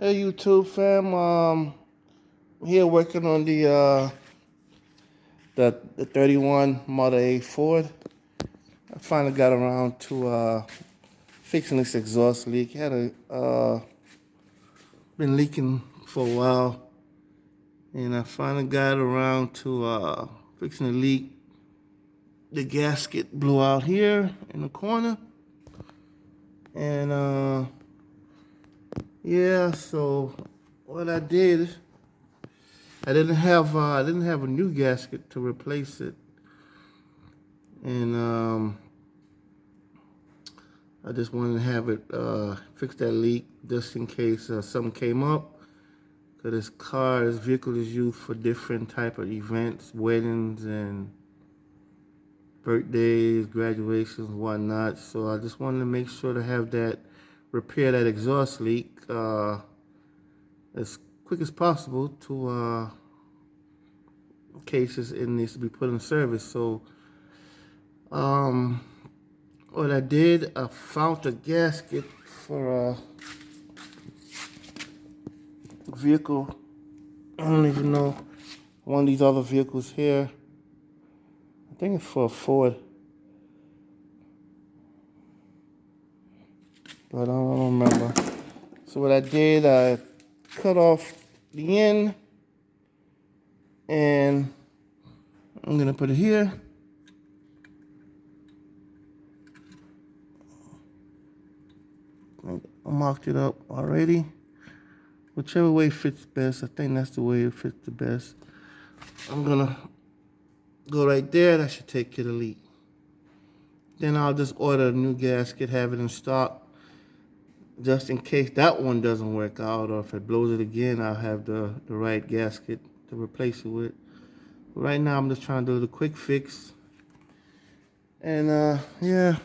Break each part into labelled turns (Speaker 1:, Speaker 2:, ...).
Speaker 1: Hey YouTube fam, here working on the 31 Model A Ford. I finally got around to fixing this exhaust leak. Had been leaking for a while, and I finally got around to fixing the leak. The gasket blew out here in the corner, and yeah. So what I did, I didn't have a new gasket to replace it, and I just wanted to have it fix that leak just in case something came up. Cause this vehicle is used for different type of events, weddings and birthdays, graduations, whatnot. So I just wanted to make sure to have that repair that exhaust leak as quick as possible to in case it needs to be put in service. So what I did, I found a gasket for a vehicle. I don't even know, one of these other vehicles here. I think it's for a Ford, but I don't remember. So what I did, I cut off the end, and I'm gonna put it here. I marked it up already. Whichever way fits best, I think that's the way it fits the best. I'm gonna go right there. That should take care of the leak. Then I'll just order a new gasket, have it in stock, just in case that one doesn't work out, or if it blows it again, I'll have the right gasket to replace it with. But right now, I'm just trying to do the quick fix. And yeah,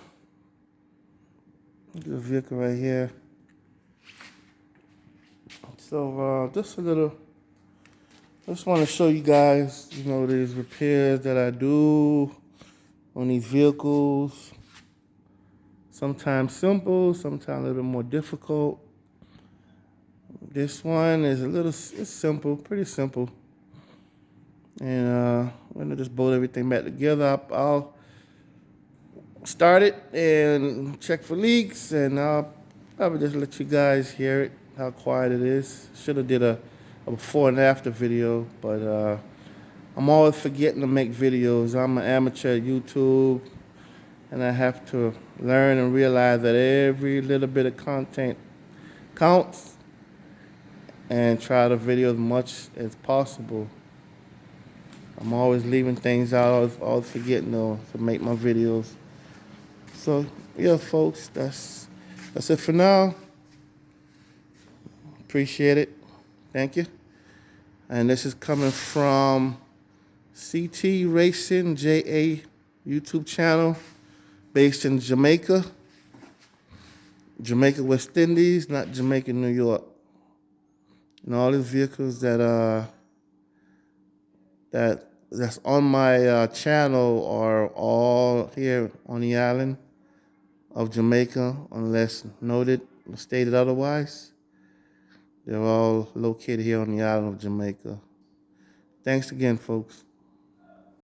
Speaker 1: the vehicle right here. So just want to show you guys, these repairs that I do on these vehicles. Sometimes simple, sometimes a little more difficult. This one is it's simple, pretty simple. And I'm gonna just bolt everything back together. I'll start it and check for leaks, and I'll probably just let you guys hear it, how quiet it is. Should have did a before and after video, but I'm always forgetting to make videos. I'm an amateur at YouTube, and I have to learn and realize that every little bit of content counts, and try to video as much as possible. I'm always leaving things out, always forgetting to make my videos. So yeah, folks, that's it for now. Appreciate it. Thank you. And this is coming from CT Racing JA YouTube channel, based in Jamaica, West Indies, not Jamaica, New York. And all these vehicles that's on my channel are all here on the island of Jamaica, unless noted or stated otherwise. They're all located here on the island of Jamaica. Thanks again, folks.